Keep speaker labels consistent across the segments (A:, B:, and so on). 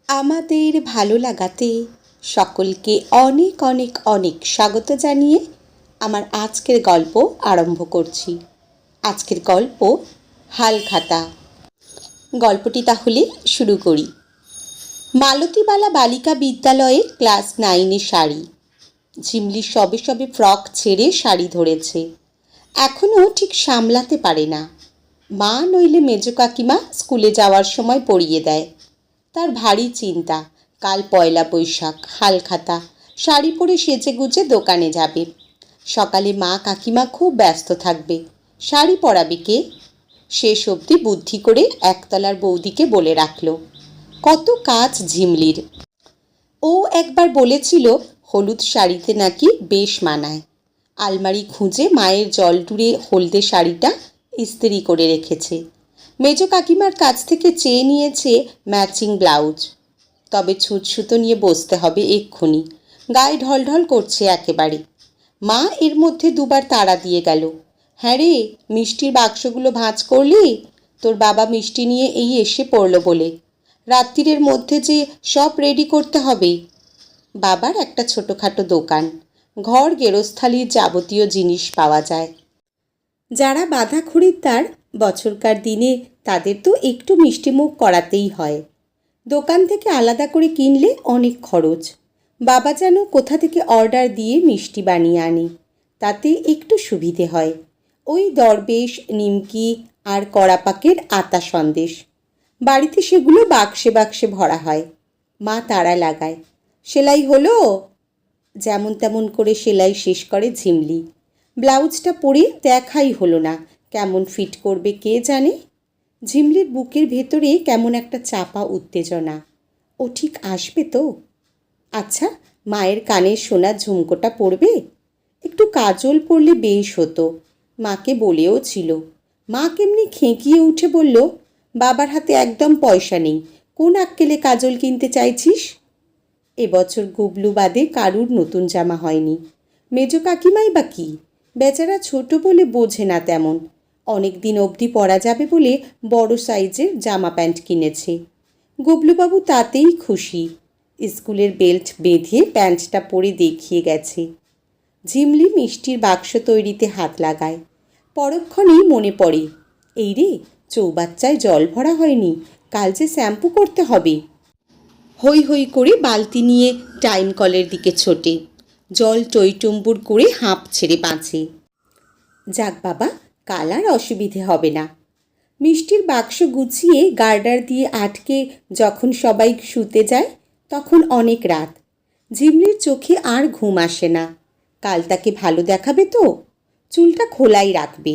A: আমাদের ভালো লাগাতে সকলকে অনেক অনেক অনেক স্বাগত জানিয়ে আমার আজকের গল্প আরম্ভ করছি। আজকের গল্প হালখাতা। গল্পটি তাহলে শুরু করি। মালতীবালা বালিকা বিদ্যালয়ে ক্লাস 9-এ শাড়ি। ঝিমলি সবে সবে ফ্রক ছেড়ে শাড়ি ধরেছে। এখনও ঠিক সামলাতে পারে না। মা নইলে মেজ কাকিমা স্কুলে যাওয়ার সময় পরিয়ে দেয়। তার ভারী চিন্তা, কাল পয়লা বৈশাখ, হালখাতা, শাড়ি পরে সেজেগুজে দোকানে যাবে। সকালে মা কাকিমা খুব ব্যস্ত থাকবে। শাড়ি পরাবে কে? শেষ অবধি বুদ্ধি করে একতলার বৌদিকে বলে রাখল। কত কাজ ঝিমলির। ও একবার বলেছিল হলুদ শাড়িতে নাকি বেশ মানায়। আলমারি খুঁজে মায়ের জলটুরে হলদে শাড়িটা ইস্ত্রি করে রেখেছে। মেজ কাকিমার কাছ থেকে চেয়ে নিয়েছে ম্যাচিং ব্লাউজ। তবে ছুঁচসুতো নিয়ে বসতে হবে এক্ষুনি। গায়ে ঢলঢল করছে একেবারে। মা এর মধ্যে দুবার তাড়া দিয়ে গেল। হ্যাঁ রে, মিষ্টির বাক্সগুলো ভাঁজ করলি? তোর বাবা মিষ্টি নিয়ে এই এসে পড়ল বলে। রাত্রিরের মধ্যে যে সব রেডি করতে হবে। বাবার একটা ছোটোখাটো দোকান, ঘর গেরস্থালির যাবতীয় জিনিস পাওয়া যায়। যারা বাঁধা খরিদ্দার বছরকার দিনে তাদের তো একটু মিষ্টিমুখ করাতেই হয়। দোকান থেকে আলাদা করে কিনলে অনেক খরচ। বাবা যেন কোথা থেকে অর্ডার দিয়ে মিষ্টি বানিয়ে আনে, তাতে একটু সুবিধে হয়। ওই দরবেশ, নিমকি আর কড়াপাকের আতা সন্দেশ। বাড়িতে সেগুলো বাক্সে বাক্সে ভরা হয়। মা তাড়া লাগায়, সেলাই হলো? যেমন তেমন করে সেলাই শেষ করে ঝিমলি। ব্লাউজটা পরে দেখাই হলো না, কেমন ফিট করবে কে জানে। ঝিমলির বুকের ভেতরে কেমন একটা চাপা উত্তেজনা। ও ঠিক আসবে তো? আচ্ছা, মায়ের কানের সোনার ঝুমকোটা পরবে? একটু কাজল পরলে বেশ হতো। মাকে বলেও ছিল। মা কেমনি খেঁকিয়ে উঠে বলল, বাবার হাতে একদম পয়সা নেই, কোন আক্কেলে কাজল কিনতে চাইছিস? এবছর গুবলু বাদে কারুর নতুন জামা হয়নি। মেজ কাকিমাই বা কি, বেচারা ছোট বলে বোঝে না তেমন। অনেক দিন অবধি পরা যাবে বলে বড় সাইজের জামা প্যান্ট কিনেছে। গুবলুবাবু তাতেই খুশি। স্কুলের বেল্ট বেঁধে প্যান্টটা পরে দেখিয়ে গেছে। ঝিমলি মিষ্টির বাক্স তৈরিতে হাত লাগায়। পরক্ষণেই মনে পড়ে, এই রে, চৌবাচ্চায় জল ভরা হয়নি, কাল যে শ্যাম্পু করতে হবে। হৈ হৈ করে বালতি নিয়ে টাইম কলের দিকে ছোটে। জল টইটুম্বুর করে হাঁপ ছেড়ে বাঁচে। যাক বাবা, কাল আর অসুবিধে হবে না। মিষ্টির বাক্স গুছিয়ে গার্ডার দিয়ে আটকে যখন সবাই শুতে যায় তখন অনেক রাত। ঝিমলির চোখে আর ঘুম আসে না। কাল তাকে ভালো দেখাবে তো? চুলটা খোলাই রাখবে।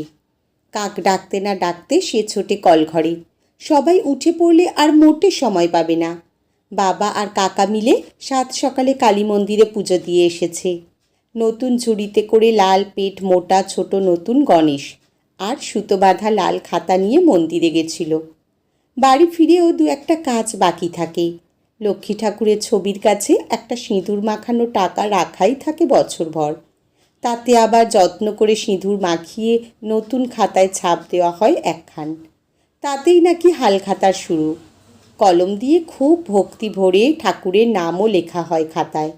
A: কাক ডাকতে না ডাকতে সে ছোটে কলঘরে। সবাই উঠে পড়লে আর মোটে সময় পাবে না। বাবা আর কাকা মিলে 7 সকালে কালী মন্দিরে পুজো দিয়ে এসেছে। নতুন ঝুড়িতে করে লাল পেট মোটা ছোট নতুন গণেশ আর সুতো বাঁধা লাল খাতা নিয়ে মন্দিরে গেছিল। বাড়ি ফিরেও 2-1টা কাজ বাকি থাকে। লক্ষ্মী ঠাকুরের ছবির কাছে একটা সিঁদুর মাখানো টাকা রাখাই থাকে বছরভর। তাতে আবার যত্ন করে সিঁদুর মাখিয়ে নতুন খাতায় ছাপ দেওয়া হয় একখান। তাতেই নাকি হালখাতার শুরু। কলম দিয়ে খুব ভক্তি ভরে ঠাকুরের নামও লেখা হয় খাতায়।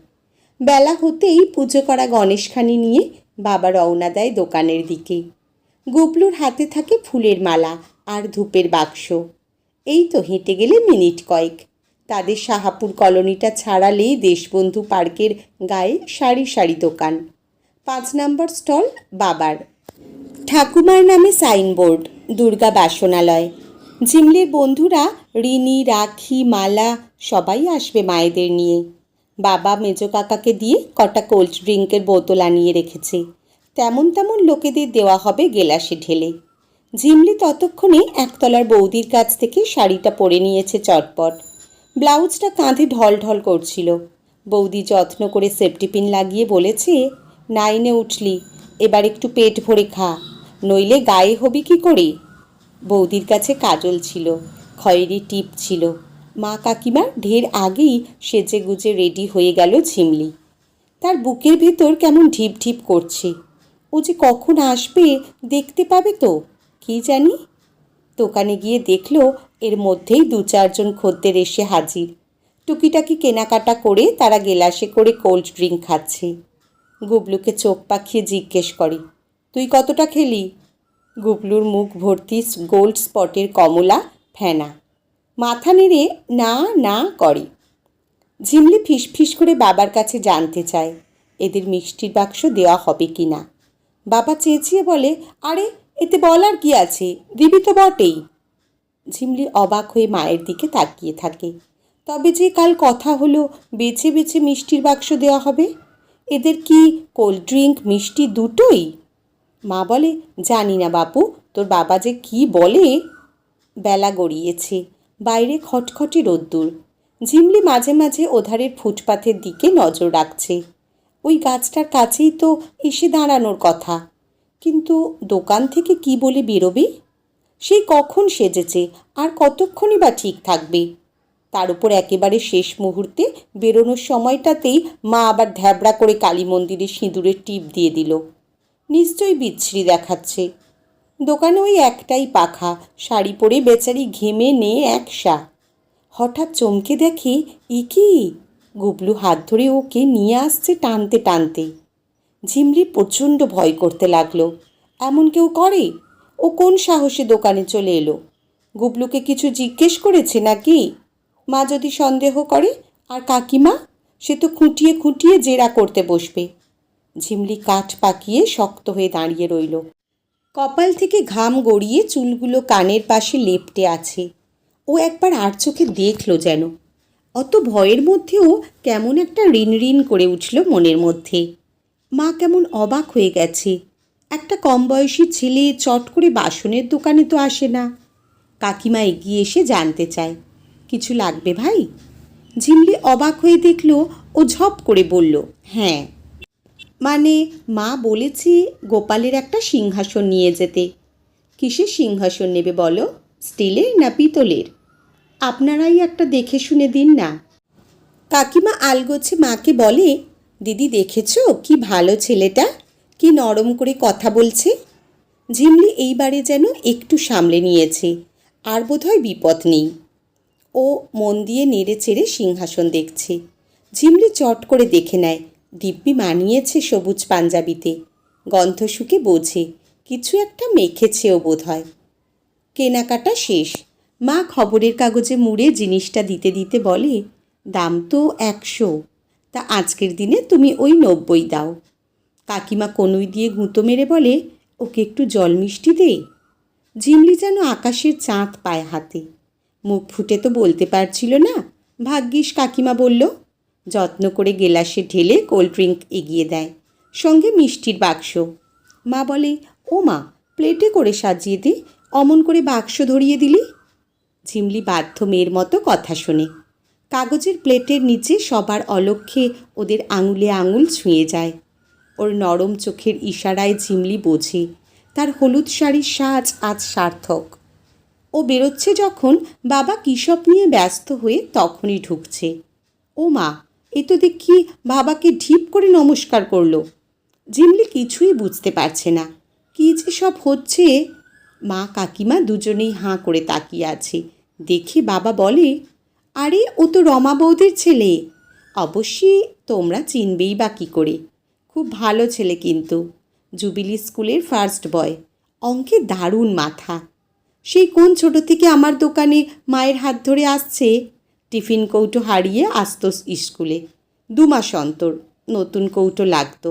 A: বেলা হতেই পুজো করা গণেশখানি নিয়ে বাবা রওনা দেয় দোকানের দিকে। গুবলুর হাতে থাকে ফুলের মালা আর ধূপের বাক্স। এই তো হেঁটে গেলে মিনিট কয়েক। তাদের সাহাপুর কলোনিটা ছাড়ালেই দেশবন্ধু পার্কের গায়ে সারি সারি দোকান। 5 নম্বর স্টল বাবার। ঠাকুমার নামে সাইনবোর্ড, দুর্গা বাসনালয়। ঝিমলির বন্ধুরা রিনি, রাখি, মালা সবাই আসবে মায়েদের নিয়ে। বাবা মেজ কাকাকে দিয়ে কটা কোল্ড ড্রিঙ্কের বোতল আনিয়ে রেখেছে। তেমন তেমন লোকেদের দেওয়া হবে গেলাসে ঢেলে। ঝিমলি ততক্ষণে একতলার বৌদির কাছ থেকে শাড়িটা পরে নিয়েছে চটপট। ব্লাউজটা কাঁধে ঢল ঢল করছিল। বৌদি যত্ন করে সেফটি পিন লাগিয়ে বলেছে, 9-এ উঠলি, এবার একটু পেট ভরে খা, নইলে গায়ে হবি কি করে। বৌদির কাছে কাজল ছিল, খয়েরি টিপ ছিল। মা কাকিমার ঢের আগেই সেজে গুজে রেডি হয়ে গেল ঝিমলি। তার বুকের ভেতর কেমন ঢিপ ঢিপ করছে। ও যে কখন আসবে, দেখতে পাবে তো, কি জানি। দোকানে গিয়ে দেখল এর মধ্যেই 2-4 জন খদ্দের এসে হাজির। টুকিটাকি কেনাকাটা করে তারা গেলাসে করে কোল্ড ড্রিঙ্ক খাচ্ছে। গুবলুকে চোখ পাকিয়ে জিজ্ঞেস করে, তুই কতটা খেলি? গুবলুর মুখ ভর্তি গোল্ড স্পটের কমলা ফেনা, মাথা নেড়ে না না করে। ঝিমলি ফিসফিস করে বাবার কাছে জানতে চায় এদের মিষ্টির বাক্স দেওয়া হবে কি না। বাবা চেঁচিয়ে বলে, আরে এতে বলার কি আছে, দিবি তো বটেই। ঝিমলি অবাক হয়ে মায়ের দিকে তাকিয়ে থাকে। তবে যে কাল কথা হলো বেছে বেছে মিষ্টির বাক্স দেওয়া হবে, এদের কি কোল্ড ড্রিঙ্ক মিষ্টি দুটোই? মা বলে, জানি না বাপু, তোর বাবা যে কি বলে। বেলা গড়িয়েছে, বাইরে খটখটে রোদ্দুর। ঝিমলি মাঝে মাঝে ওধারের ফুটপাথের দিকে নজর রাখছে। ওই গাছটার কাছেই তো এসে দাঁড়ানোর কথা, কিন্তু দোকান থেকে কি বলে বেরোবে? সেই কখন সেজেছে, আর কতক্ষণই বা ঠিক থাকবে? তার উপর একেবারে শেষ মুহূর্তে বেরোনোর সময়টাতেই মা আবার ধ্যাবড়া করে কালী মন্দিরে সিঁদুরের টিপ দিয়ে দিল। নিশ্চয়ই বিচ্ছিরি দেখাচ্ছে। দোকানে ওই একটাই পাখা, শাড়ি পরে বেচারি ঘেমে নেয়ে একসা। হঠাৎ চমকে দেখে, এ কি, গুবলু হাত ধরে ওকে নিয়ে আসছে টানতে টানতে। ঝিমলি প্রচণ্ড ভয় করতে লাগলো। এমন কেউ করে? ও কোন সাহসে দোকানে চলে এলো? গুবলুকে কিছু জিজ্ঞেস করেছে নাকি? মা যদি সন্দেহ করে, আর কাকিমা, সে তো খুঁটিয়ে খুঁটিয়ে জেরা করতে বসবে। ঝিমলি কাঠ পাকিয়ে শক্ত হয়ে দাঁড়িয়ে রইল। কপাল থেকে ঘাম গড়িয়ে চুলগুলো কানের পাশে লেপ্টে আছে। ও একবার আর চোখে দেখলো যেন। অত ভয়ের মধ্যেও কেমন একটা রিন রিন করে উঠল মনের মধ্যে। মা কেমন অবাক হয়ে গেছে। একটা কম বয়সী ছেলে চট করে বাসনের দোকানে তো আসে না। কাকিমা এগিয়ে এসে জানতে চায়, কিছু লাগবে ভাই? ঝিমলি অবাক হয়ে দেখল ও ঝপ করে বলল, হ্যাঁ। মানে মা বলেছি গোপালের একটা সিংহাসন নিয়ে যেতে। কিসের সিংহাসন নেবে বলো, স্টিলের না পিতলের? আপনারাই একটা দেখে শুনে দিন না। কাকিমা আলগোছে মাকে বলে, দিদি দেখেছ কি ভালো ছেলেটা, কি নরম করে কথা বলছে। ঝিমলি এইবারে যেন একটু সামলে নিয়েছে, আর বোধহয় বিপদ নেই। ও মন দিয়ে নেড়ে চেড়ে সিংহাসন দেখছে। ঝিমলি চট করে দেখে নেয়, দিব্যি মানিয়েছে সবুজ পাঞ্জাবিতে। গন্ধ শুকে বোঝে কিছু একটা মেখেছেও বোধ হয়। কেনাকাটা শেষ। মা খবরের কাগজে মুড়ে জিনিসটা দিতে দিতে বলে, দাম তো 100, তা আজকের দিনে তুমি ওই 90 দাও। কাকিমা কনুই দিয়ে গুঁতো মেরে বলে, ওকে একটু জল মিষ্টি দে। ঝিমলি যেন আকাশের চাঁদ পায় হাতে। মুখ ফুটে তো বলতে পারছিল না, ভাগ্যিস কাকিমা বলল। যত্ন করে গেলাসে ঢেলে কোল্ড ড্রিঙ্ক এগিয়ে দেয়, সঙ্গে মিষ্টির বাক্স। মা বলে, ও মা, প্লেটে করে সাজিয়ে দে, অমন করে বাক্স ধরিয়ে দিলি। ঝিমলি বাধ্য মেয়ের মতো কথা শোনে। কাগজের প্লেটের নিচে সবার অলক্ষ্যে ওদের আঙুলে আঙুল ছুঁয়ে যায়। ওর নরম চোখের ইশারায় ঝিমলি বোঝে তার হলুদ শাড়ির সাজ আজ সার্থক। ও বেরোচ্ছে যখন বাবা কিসব নিয়ে ব্যস্ত হয়ে তখনই ঢুকছে। ও মা, এ তো দেখি বাবাকে ঢিপ করে নমস্কার করলো। ঝিমলি কিছুই বুঝতে পারছে না, কী যে সব হচ্ছে। মা কাকিমা দুজনেই হাঁ করে তাকিয়ে আছে। দেখে বাবা বলে, আরে ও তো রমা বৌদির ছেলে। অবশ্যই তোমরা চিনবেই বা কী করে, খুব ভালো ছেলে কিন্তু। জুবিলি স্কুলের ফার্স্ট বয়, অঙ্কে দারুণ মাথা। সেই কোন ছোট থেকে আমার দোকানে মায়ের হাত ধরে আসছে। টিফিন কৌটো হারিয়ে আসতো স্কুলে, 2 মাস অন্তর নতুন কৌটো লাগতো।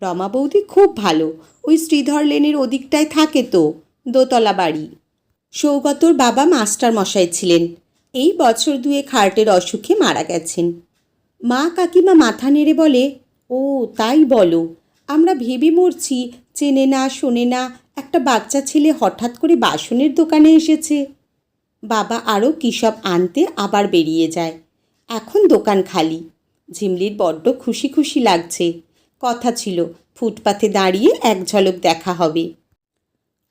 A: রমা বৌদি খুব ভালো, ওই শ্রীধর লেনের ওদিকটায় থাকে তো, দোতলা বাড়ি। সৌগতর বাবা মাস্টার মশাই ছিলেন, এই বছর 2 হার্টের অসুখে মারা গেছেন। মা কাকিমা মাথা নেড়ে বলে, ও তাই বলো, আমরা ভেবে মরছি চেনে না শোনে না একটা বাচ্চা ছেলে হঠাৎ করে বাসনের দোকানে এসেছে। বাবা আরও কী সব আনতে আবার বেরিয়ে যায়। এখন দোকান খালি। ঝিমলির বড্ড খুশি খুশি লাগছে। কথা ছিল ফুটপাথে দাঁড়িয়ে এক ঝলক দেখা হবে।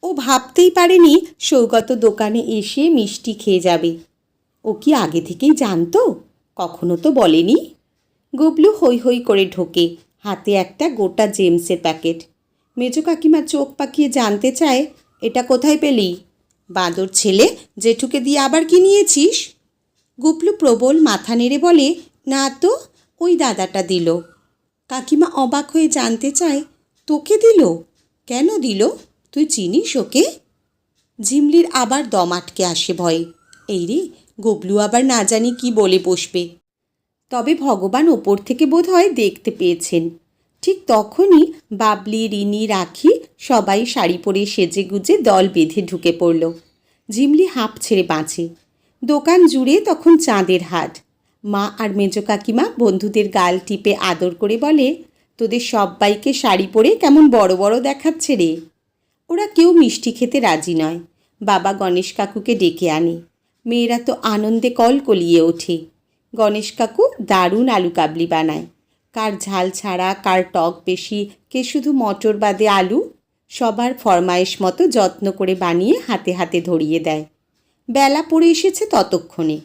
A: ও ভাবতেই পারেনি সৌগত দোকানে এসে মিষ্টি খেয়ে যাবে। ও কি আগে থেকেই জানতো? কখনো তো বলেনি। গুবলু হৈ হৈ করে ঢোকে, হাতে একটা গোটা জেমসের প্যাকেট। মেজো কাকিমা চোখ পাকিয়ে জানতে চায়, এটা কোথায় পেলি? বাঁদর ছেলে, জেঠুকে দিয়ে আবার কি নিয়েছিস? গুবলু প্রবল মাথা নেড়ে বলে, না তো, ওই দাদাটা দিল। কাকিমা অবাক হয়ে জানতে চায়, তোকে দিল? কেন দিল? তুই চিনিস ওকে? ঝিমলির আবার দম আটকে আসে ভয়ে। এই রে, গুবলু আবার না জানি কি বলে বসবে। তবে ভগবান ওপর থেকে বোধ হয় দেখতে পেয়েছেন। ঠিক তখনই বাবলি, রিনি, রাখি সবাই শাড়ি পরে সেজে গুজে দল বেঁধে ঢুকে পড়ল। ঝিমলি হাঁপ ছেড়ে বাঁচে। দোকান জুড়ে তখন চাঁদের হাট। মা আর মেজ কাকিমা বন্ধুদের গাল টিপে আদর করে বলে, তোদের সব্বাইকে শাড়ি পরে কেমন বড় বড় দেখাচ্ছে রে। ওরা কেউ মিষ্টি খেতে রাজি নয়। বাবা গণেশ কাকুকে ডেকে আনে। মেয়েরা তো আনন্দে কলকলিয়ে ওঠে। গণেশ কাকু দারুণ আলু কাবলি বানায়। কার ঝাল ছাড়া, কার টক বেশি, কে শুধু মটর বাদে আলু, সবার ফরমায়েশ মতো যত্ন করে বানিয়ে হাতে হাতে ধরিয়ে দেয়। বেলা পড়ে এসেছে ততক্ষণে।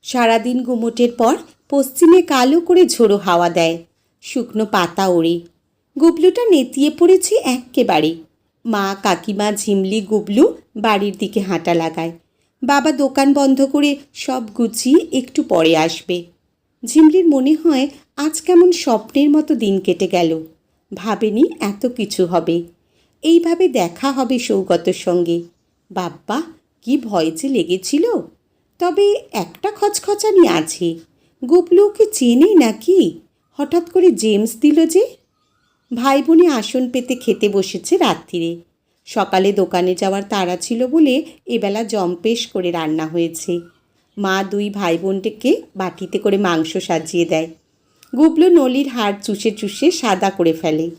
A: সারাদিন গুমোটের পর পশ্চিমে কালো করে ঝোড়ো হাওয়া দেয়। শুকনো পাতা ওড়ে। গুবলুটা নেতিয়ে পড়েছে এক্কেবারে। মা, কাকিমা, ঝিমলি, গুবলু বাড়ির দিকে হাঁটা লাগায়। বাবা দোকান বন্ধ করে সব গুছিয়ে একটু পরে আসবে। ঝিমলির মনে হয় আজ কেমন স্বপ্নের মতো দিন কেটে গেল। ভাবেনি এত কিছু হবে। এইভাবে দেখা হবে সৌগতর সঙ্গে। বাব্বা, কি ভয় যে লেগেছিল। তবে একটা খচখচানি আছে। গুবলু ওকে চেনে নাকি? হঠাৎ করে জেমস দিল যে। ভাই বোনে আসন পেতে খেতে বসেছে রাত্রিরে। সকালে দোকানে যাওয়ার তাড়া ছিল বলে এবেলা জম্পেশ করে রান্না হয়েছে। মা দুই ভাই বোনটিকে বাটিতে করে মাংস সাজিয়ে দেয়। গুবলু নলির হাড় চুষে চুষে সাদা করে ফেলে।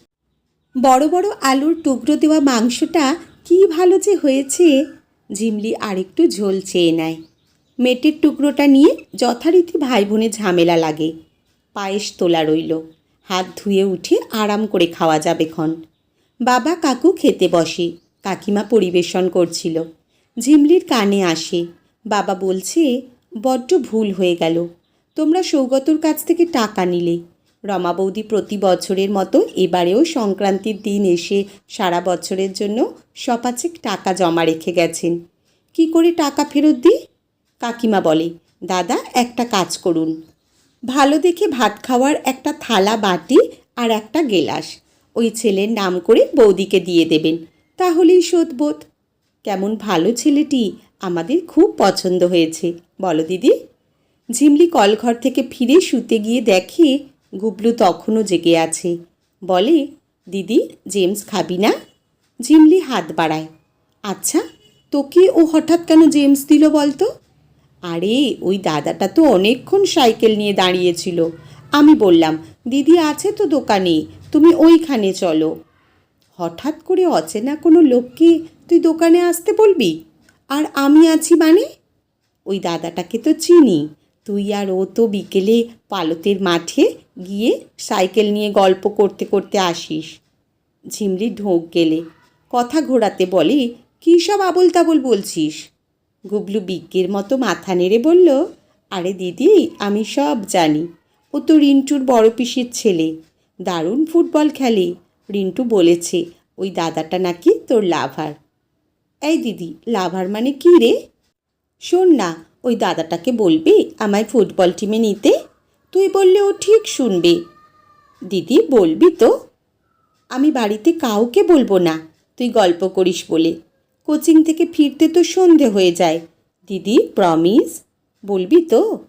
A: বড় বড় আলুর টুকরো দেওয়া মাংসটা কি ভালো যে হয়েছে। ঝিমলি আরেকটু ঝোল চেয়ে নেয়। মেটের টুকরোটা নিয়ে যথারীতি ভাই বোনে ঝামেলা লাগে। পায়েস তোলা রইল। হাত ধুয়ে উঠে আরাম করে খাওয়া যাবে ক্ষণ। বাবা কাকু খেতে বসে। কাকিমা পরিবেশন করছিল। ঝিমলির কানে আসে। বাবা বলছে, বড্ড ভুল হয়ে গেল। তোমরা সৌগতর কাছ থেকে টাকা নিলে। রমা বৌদি প্রতি বছরের মতো এবারেও সংক্রান্তির দিন এসে সারা বছরের জন্য সপাচেক টাকা জমা রেখে গেছেন। কি করে টাকা ফেরত দিই? কাকিমা বলে, দাদা একটা কাজ করুন। ভালো দেখে ভাত খাওয়ার একটা থালা, বাটি আর একটা গেলাস ওই ছেলের নাম করে বৌদিকে দিয়ে দেবেন। তাহলেই শোধবোধ। কেমন ভালো ছেলেটি, আমাদের খুব পছন্দ হয়েছে, বলো দিদি। ঝিমলি কলঘর থেকে ফিরে শুতে গিয়ে দেখে গুবলু তখনও জেগে আছে। বলে, দিদি, জেমস খাবি না? ঝিমলি হাত বাড়ায়। আচ্ছা, তোকে ও হঠাৎ কেন জেমস দিল বলতো? আরে, ওই দাদাটা তো অনেকক্ষণ সাইকেল নিয়ে দাঁড়িয়েছিল। আমি বললাম, দিদি আছে তো দোকানে, তুমি ওইখানে চলো। হঠাৎ করে অচেনা কোনো লোককে তুই দোকানে আসতে বলবি? আর আমি আছি মানে? ওই দাদাটাকে তো চিনি। তুই আর ও তো বিকেলে পালতের মাঠে গিয়ে সাইকেল নিয়ে গল্প করতে করতে আসিস। ঝিমলি ঢোক গেলে কথা ঘোরাতে বলে, কী সব আবোল তাবোল বলছিস? গুবলু বিজ্ঞের মতো মাথা নেড়ে বলল, আরে দিদি, আমি সব জানি। ও তো রিন্টুর বড় পিসির ছেলে। দারুণ ফুটবল খেলে। রিন্টু বলেছে ওই দাদাটা নাকি তোর লাভার। এই দিদি, লাভার মানে কী রে? শোন না, ওই দাদাটাকে বলবি আমায় ফুটবল টিমে নিতে? তুই বললে ও ঠিক শুনবে। দিদি, বলবি তো? আমি বাড়িতে কাউকে বলবো না, তুই গল্প করিস বলে। কোচিং থেকে ফিরতে তো সন্ধে হয়ে যায়। দিদি, প্রমিস? বলবি তো?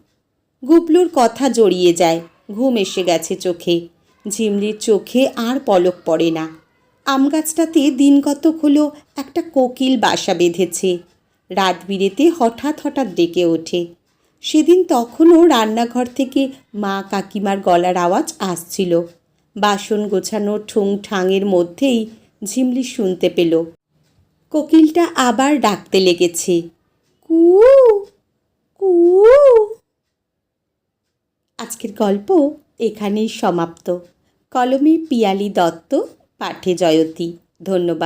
A: গুবলুর কথা জড়িয়ে যায়। ঘুম এসে গেছে চোখে। ঝিমলির চোখে আর পলক পড়ে না। আম গাছটাতে দিনকতক হলো একটা কোকিল বাসা বেঁধেছে। রাত বিরেতে হঠাৎ হঠাৎ ডেকে ওঠে। সেদিন তখনও রান্নাঘর থেকে মা কাকিমার গলার আওয়াজ আসছিল। বাসন গোছানোর ঠুং ঠাঙের মধ্যেই ঝিমলি শুনতে পেল কোকিলটা আবার ডাকতে লেগেছে, কু কু। আজকের গল্প এখানেই সমাপ্ত। কলমে পিয়ালি দত্ত, পাঠে জয়তী। ধন্যবাদ।